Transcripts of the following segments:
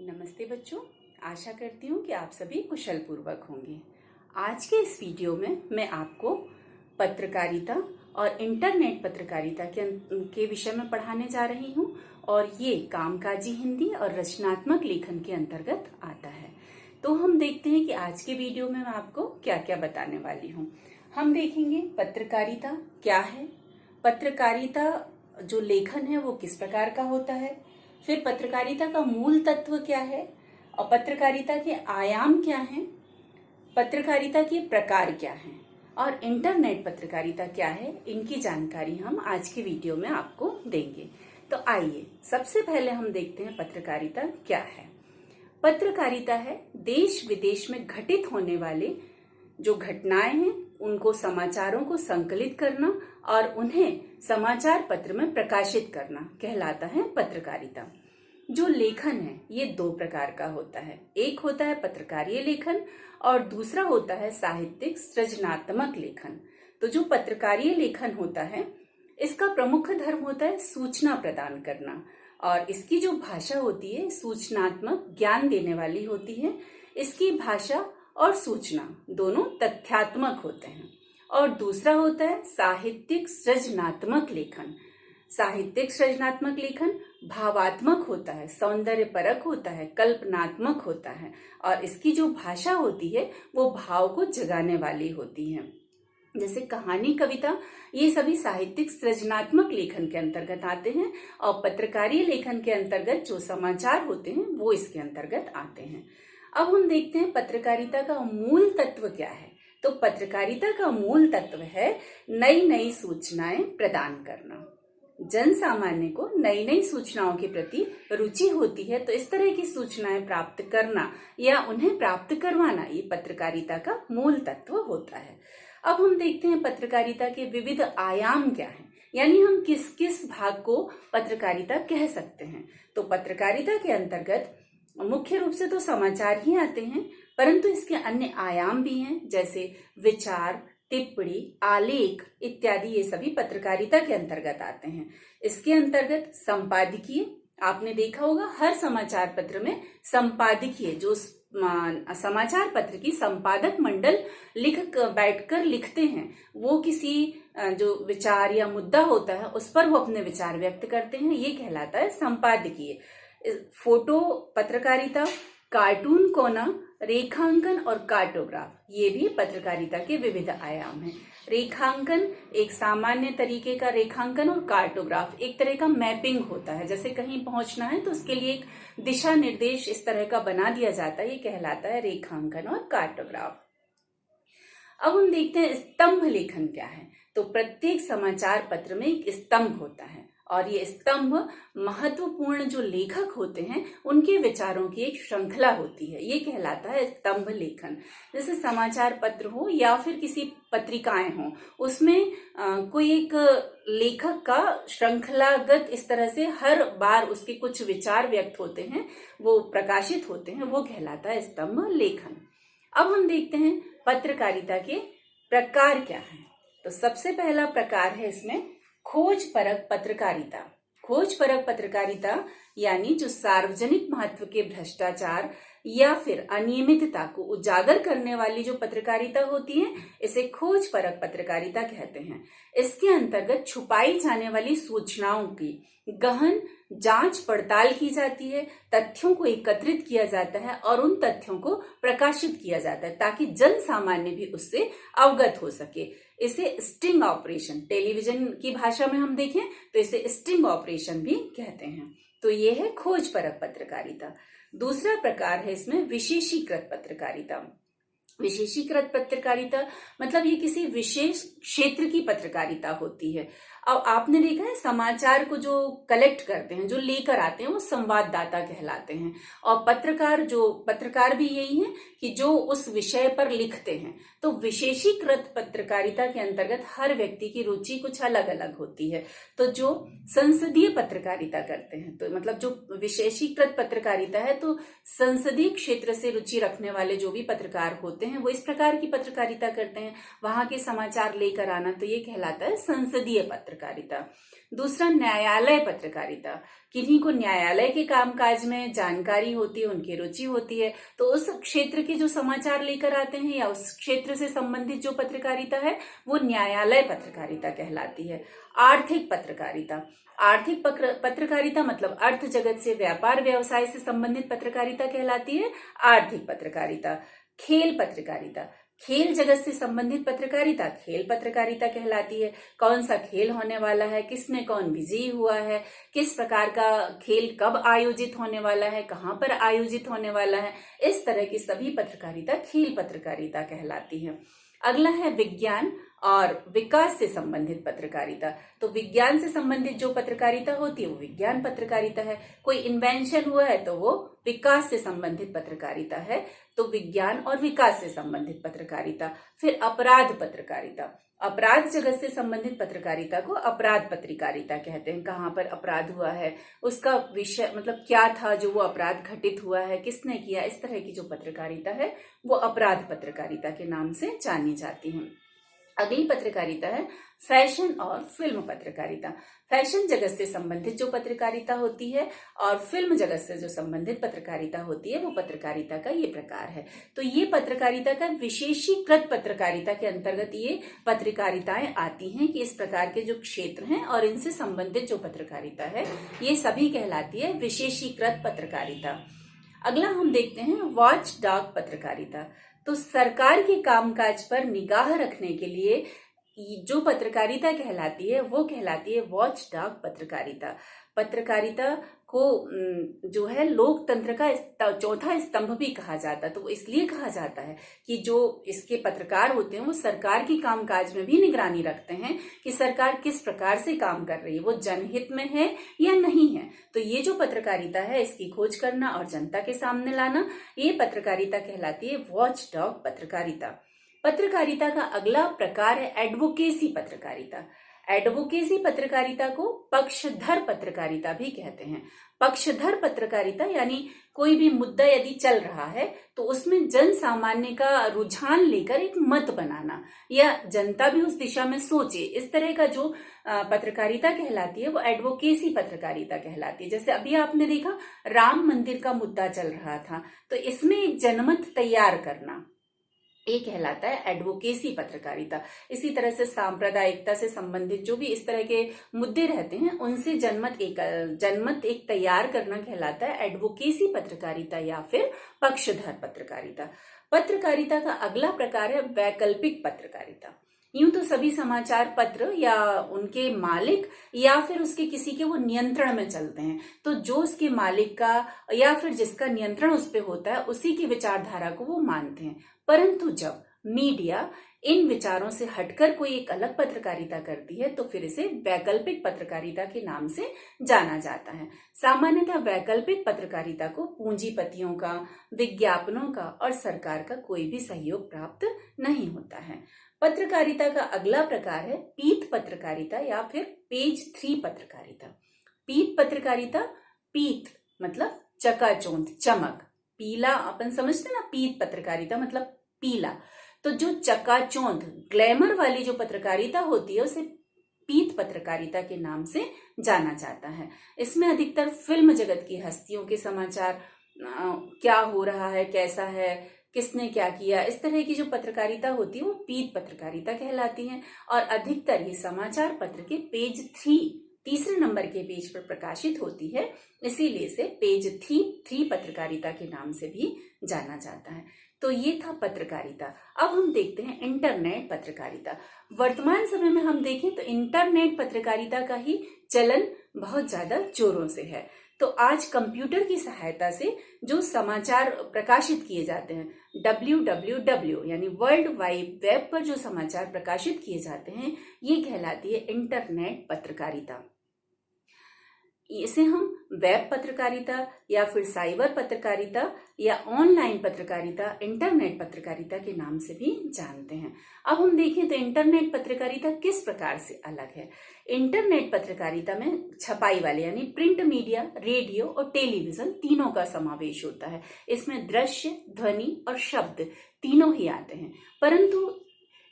नमस्ते बच्चों, आशा करती हूँ कि आप सभी कुशल पूर्वक होंगे। आज के इस वीडियो में मैं आपको पत्रकारिता और इंटरनेट पत्रकारिता के विषय में पढ़ाने जा रही हूँ और ये कामकाजी हिंदी और रचनात्मक लेखन के अंतर्गत आता है। तो हम देखते हैं कि आज के वीडियो में मैं आपको क्या क्या बताने वाली हूँ। हम देखेंगे पत्रकारिता क्या है, पत्रकारिता जो लेखन है वो किस प्रकार का होता है, फिर पत्रकारिता का मूल तत्व क्या है और पत्रकारिता के आयाम क्या हैं, पत्रकारिता के प्रकार क्या हैं और इंटरनेट पत्रकारिता क्या है, इनकी जानकारी हम आज के वीडियो में आपको देंगे। तो आइए सबसे पहले हम देखते हैं पत्रकारिता क्या है। पत्रकारिता है देश विदेश में घटित होने वाले जो घटनाएं हैं उनको समाचारों को संकलित करना और उन्हें समाचार पत्र में प्रकाशित करना कहलाता है पत्रकारिता। जो लेखन है ये दो प्रकार का होता है, एक होता है पत्रकारीय लेखन और दूसरा होता है साहित्यिक सृजनात्मक लेखन। तो जो पत्रकारीय लेखन होता है इसका प्रमुख धर्म होता है सूचना प्रदान करना और इसकी जो भाषा होती है सूचनात्मक ज्ञान देने वाली होती है। इसकी भाषा और सूचना दोनों तथ्यात्मक होते हैं। और दूसरा होता है साहित्यिक सृजनात्मक लेखन। साहित्यिक सृजनात्मक लेखन भावात्मक होता है, सौंदर्य परक होता है, कल्पनात्मक होता है और इसकी जो भाषा होती है वो भाव को जगाने वाली होती है। जैसे कहानी, कविता, ये सभी साहित्यिक सृजनात्मक लेखन के अंतर्गत आते हैं और पत्रकारीय लेखन के अंतर्गत जो समाचार होते हैं वो इसके अंतर्गत आते हैं। अब हम देखते हैं पत्रकारिता का मूल तत्व क्या है। तो पत्रकारिता का मूल तत्व है नई नई सूचनाएं प्रदान करना। जन सामान्य को नई नई सूचनाओं के प्रति रुचि होती है तो इस तरह की सूचनाएं प्राप्त करना या उन्हें प्राप्त करवाना ये पत्रकारिता का मूल तत्व होता है। अब हम देखते हैं पत्रकारिता के विविध आयाम क्या हैं, यानी हम किस किस भाग को पत्रकारिता कह सकते हैं। तो पत्रकारिता के अंतर्गत मुख्य रूप से तो समाचार ही आते हैं, परंतु इसके अन्य आयाम भी हैं जैसे विचार, टिप्पणी, आलेख इत्यादि, ये सभी पत्रकारिता के अंतर्गत आते हैं। इसके अंतर्गत संपादकीय, आपने देखा होगा हर समाचार पत्र में संपादकीय जो समाचार पत्र की संपादक मंडल बैठकर लिखते हैं, वो किसी जो विचार या मुद्दा होता है उस पर वो अपने विचार व्यक्त करते हैं, ये कहलाता है संपादकीय। फोटो पत्रकारिता, कार्टून कोना, रेखांकन और कार्टोग्राफ, ये भी पत्रकारिता के विविध आयाम हैं। रेखांकन एक सामान्य तरीके का रेखांकन और कार्टोग्राफ एक तरह का मैपिंग होता है। जैसे कहीं पहुंचना है तो उसके लिए एक दिशा निर्देश इस तरह का बना दिया जाता है, ये कहलाता है रेखांकन और कार्टोग्राफ। अब हम देखते हैं स्तंभ लेखन क्या है। तो प्रत्येक समाचार पत्र में एक स्तंभ होता है और ये स्तंभ महत्वपूर्ण जो लेखक होते हैं उनके विचारों की एक श्रृंखला होती है, ये कहलाता है स्तंभ लेखन। जैसे समाचार पत्र हो या फिर किसी पत्रिकाएं हो, उसमें कोई एक लेखक का श्रृंखलागत इस तरह से हर बार उसके कुछ विचार व्यक्त होते हैं, वो प्रकाशित होते हैं, वो कहलाता है स्तंभ लेखन। अब हम देखते हैं पत्रकारिता के प्रकार क्या है। तो सबसे पहला प्रकार है इसमें खोज परक पत्रकारिता। खोज परक पत्रकारिता यानी जो सार्वजनिक महत्व के भ्रष्टाचार या फिर अनियमितता को उजागर करने वाली जो पत्रकारिता होती है इसे खोज परक पत्रकारिता कहते हैं। इसके अंतर्गत छुपाई जाने वाली सूचनाओं की गहन जांच पड़ताल की जाती है, तथ्यों को एकत्रित किया जाता है और उन तथ्यों को प्रकाशित किया जाता है ताकि जन सामान्य भी उससे अवगत हो सके। इसे स्टिंग ऑपरेशन, टेलीविजन की भाषा में हम देखें तो इसे स्टिंग ऑपरेशन भी कहते हैं। तो ये है खोज परक पत्रकारिता। दूसरा प्रकार है इसमें विशेषीकृत पत्रकारिता। विशेषीकृत पत्रकारिता मतलब ये किसी विशेष क्षेत्र की पत्रकारिता होती है। अब आपने देखा है समाचार को जो कलेक्ट करते हैं, जो लेकर आते हैं, वो संवाददाता कहलाते हैं और पत्रकार भी यही है कि जो उस विषय पर लिखते हैं। तो विशेषीकृत पत्रकारिता के अंतर्गत हर व्यक्ति की रुचि कुछ अलग अलग होती है। तो जो संसदीय पत्रकारिता करते हैं, तो मतलब जो विशेषीकृत पत्रकारिता है, तो संसदीय क्षेत्र से रुचि रखने वाले जो भी पत्रकार होते हैं वो इस प्रकार की पत्रकारिता करते हैं, वहां के समाचार लेकर आना, तो ये कहलाता है संसदीय पत्रकारिता। पत्रकारिता। दूसरा, न्यायालय पत्रकारिता। किन्हीं को न्यायालय के कामकाज में जानकारी होती है, उनकी रुचि होती है, तो उस क्षेत्र के जो समाचार लेकर आते हैं या उस क्षेत्र से संबंधित जो पत्रकारिता है वो न्यायालय पत्रकारिता कहलाती है। आर्थिक पत्रकारिता। आर्थिक पत्रकारिता मतलब अर्थ जगत से, व्यापार व्यवसाय से संबंधित पत्रकारिता कहलाती है आर्थिक पत्रकारिता। खेल पत्रकारिता। खेल जगत से संबंधित पत्रकारिता खेल पत्रकारिता कहलाती है। कौन सा खेल होने वाला है, किसमें कौन विजयी हुआ है, किस प्रकार का खेल कब आयोजित होने वाला है, कहाँ पर आयोजित होने वाला है, इस तरह की सभी पत्रकारिता खेल पत्रकारिता कहलाती है। अगला है विज्ञान और विकास से संबंधित पत्रकारिता। तो विज्ञान से संबंधित जो पत्रकारिता होती है वो विज्ञान पत्रकारिता है। कोई इन्वेंशन हुआ है तो वो विकास से संबंधित पत्रकारिता है, तो विज्ञान और विकास से संबंधित पत्रकारिता। फिर अपराध पत्रकारिता। अपराध जगत से संबंधित पत्रकारिता को अपराध पत्रकारिता कहते हैं। कहाँ पर अपराध हुआ है, उसका विषय मतलब क्या था जो वो अपराध घटित हुआ है, किसने किया, इस तरह की जो पत्रकारिता है वो अपराध पत्रकारिता के नाम से जानी जाती है। अगली पत्रकारिता है फैशन और फिल्म पत्रकारिता। फैशन जगत से संबंधित जो पत्रकारिता होती है और फिल्म जगत से जो संबंधित पत्रकारिता होती है वो पत्रकारिता का ये प्रकार है। तो ये पत्रकारिता का विशेषीकृत पत्रकारिता के अंतर्गत ये पत्रकारिताएं आती हैं कि इस प्रकार के जो क्षेत्र हैं और इनसे संबंधित जो पत्रकारिता है ये सभी कहलाती है विशेषीकृत पत्रकारिता। अगला हम देखते हैं वॉच डॉग पत्रकारिता। तो सरकार के कामकाज पर निगाह रखने के लिए जो पत्रकारिता कहलाती है वो कहलाती है वॉच डॉग पत्रकारिता। पत्रकारिता को जो है लोकतंत्र का चौथा स्तंभ भी कहा जाता है। तो इसलिए कहा जाता है कि जो इसके पत्रकार होते हैं वो सरकार की कामकाज में भी निगरानी रखते हैं कि सरकार किस प्रकार से काम कर रही है, वो जनहित में है या नहीं है। तो ये जो पत्रकारिता है इसकी खोज करना और जनता के सामने लाना, ये पत्रकारिता कहलाती है वॉच डॉग पत्रकारिता। पत्रकारिता का अगला प्रकार है एडवोकेसी पत्रकारिता। एडवोकेसी पत्रकारिता को पक्षधर पत्रकारिता भी कहते हैं। पक्षधर पत्रकारिता यानी कोई भी मुद्दा यदि चल रहा है तो उसमें जन सामान्य का रुझान लेकर एक मत बनाना या जनता भी उस दिशा में सोचे, इस तरह का जो पत्रकारिता कहलाती है वो एडवोकेसी पत्रकारिता कहलाती है। जैसे अभी आपने देखा राम मंदिर का मुद्दा चल रहा था, तो इसमें एक जनमत तैयार करना ये कहलाता है एडवोकेसी पत्रकारिता। इसी तरह से सांप्रदायिकता से संबंधित जो भी इस तरह के मुद्दे रहते हैं उनसे जनमत एक तैयार करना कहलाता है एडवोकेसी पत्रकारिता या फिर पक्षधर पत्रकारिता। पत्रकारिता का अगला प्रकार है वैकल्पिक पत्रकारिता। यूं तो सभी समाचार पत्र या उनके मालिक या फिर उसके किसी के वो नियंत्रण में चलते हैं, तो जो उसके मालिक का या फिर जिसका नियंत्रण उस पे होता है उसी की विचारधारा को वो मानते हैं। परंतु जब मीडिया इन विचारों से हटकर कोई एक अलग पत्रकारिता करती है तो फिर इसे वैकल्पिक पत्रकारिता के नाम से जाना जाता है। सामान्यतः वैकल्पिक पत्रकारिता को पूंजीपतियों का, विज्ञापनों का और सरकार का कोई भी सहयोग प्राप्त नहीं होता है। पत्रकारिता का अगला प्रकार है पीत पत्रकारिता या फिर पेज 3 पत्रकारिता। पीत पत्रकारिता, पीत मतलब चकाचौंध, चमक, पीला अपन समझते ना, पीत पत्रकारिता मतलब पीला। तो जो चकाचौंध ग्लैमर वाली जो पत्रकारिता होती है उसे पीत पत्रकारिता के नाम से जाना जाता है। इसमें अधिकतर फिल्म जगत की हस्तियों के समाचार, क्या हो रहा है, कैसा है, किसने क्या किया, इस तरह की जो पत्रकारिता होती है वो पीत पत्रकारिता कहलाती है। और अधिकतर ये समाचार पत्र के पेज 3 तीसरे नंबर के पेज पर प्रकाशित होती है, इसीलिए इसे पेज 3 पत्रकारिता के नाम से भी जाना जाता है। तो ये था पत्रकारिता। अब हम देखते हैं इंटरनेट पत्रकारिता। वर्तमान समय में हम देखें तो इंटरनेट पत्रकारिता का ही चलन बहुत ज्यादा जोरों से है। तो आज कंप्यूटर की सहायता से जो समाचार प्रकाशित किए जाते हैं, www यानी वर्ल्ड वाइड वेब पर जो समाचार प्रकाशित किए जाते हैं, ये कहलाती है इंटरनेट पत्रकारिता। इसे हम वेब पत्रकारिता या फिर साइबर पत्रकारिता या ऑनलाइन पत्रकारिता, इंटरनेट पत्रकारिता के नाम से भी जानते हैं। अब हम देखें तो इंटरनेट पत्रकारिता किस प्रकार से अलग है। इंटरनेट पत्रकारिता में छपाई वाले यानी प्रिंट मीडिया, रेडियो और टेलीविजन तीनों का समावेश होता है। इसमें दृश्य, ध्वनि और शब्द तीनों ही आते हैं। परंतु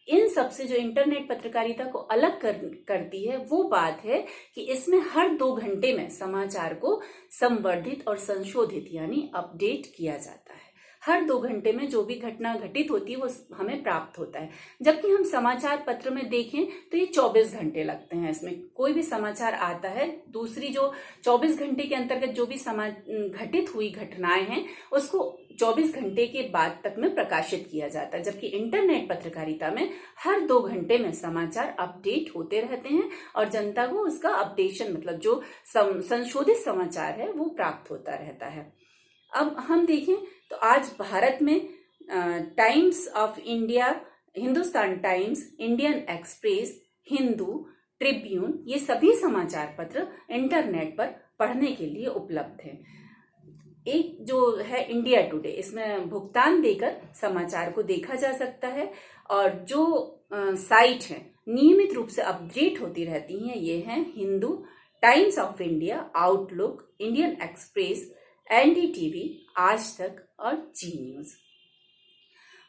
इन सब से जो इंटरनेट पत्रकारिता को अलग करती है वो बात है कि इसमें हर 2 घंटे में समाचार को संवर्धित और संशोधित यानी अपडेट किया जाता है। हर 2 घंटे में जो भी घटना घटित होती है वो हमें प्राप्त होता है। जबकि हम समाचार पत्र में देखें तो ये 24 घंटे लगते हैं। इसमें कोई भी समाचार आता है, दूसरी जो 24 घंटे के अंतर्गत जो भी घटित हुई घटनाएं हैं उसको 24 घंटे के बाद तक में प्रकाशित किया जाता है। जबकि इंटरनेट पत्रकारिता में हर 2 घंटे में समाचार अपडेट होते रहते हैं और जनता को उसका अपडेशन मतलब जो संशोधित समाचार है वो प्राप्त होता रहता है। अब हम देखें तो आज भारत में times of India, Hindustan times, Indian express, Hindu, Tribune, ये सभी समाचार पत्र इंटरनेट पर पढ़ने के लिए उपलब्ध हैं। एक जो है इंडिया टुडे, इसमें भुगतान देकर समाचार को देखा जा सकता है और जो साइट है नियमित रूप से अपडेट होती रहती हैं ये हैं Hindu, times of India, outlook, Indian express, NDTV, आज तक और जी न्यूज।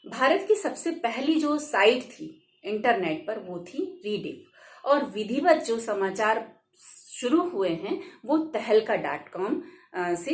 भारत की सबसे पहली जो साइट थी इंटरनेट पर वो थी रीडिफ और विधिवत जो समाचार शुरू हुए हैं वो तहलका.com से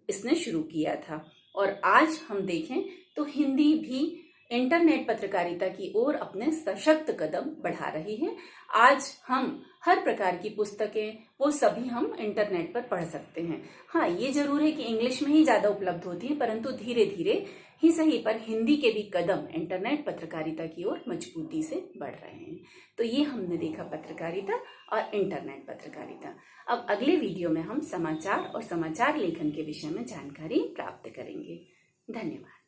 इसने शुरू किया था। और आज हम देखें तो हिंदी भी इंटरनेट पत्रकारिता की ओर अपने सशक्त कदम बढ़ा रही है। आज हम हर प्रकार की पुस्तकें वो सभी हम इंटरनेट पर पढ़ सकते हैं। हाँ, ये जरूर है कि इंग्लिश में ही ज्यादा उपलब्ध होती है, परंतु धीरे धीरे ही सही पर हिंदी के भी कदम इंटरनेट पत्रकारिता की ओर मजबूती से बढ़ रहे हैं। तो ये हमने देखा पत्रकारिता और इंटरनेट पत्रकारिता। अब अगले वीडियो में हम समाचार और समाचार लेखन के विषय में जानकारी प्राप्त करेंगे। धन्यवाद।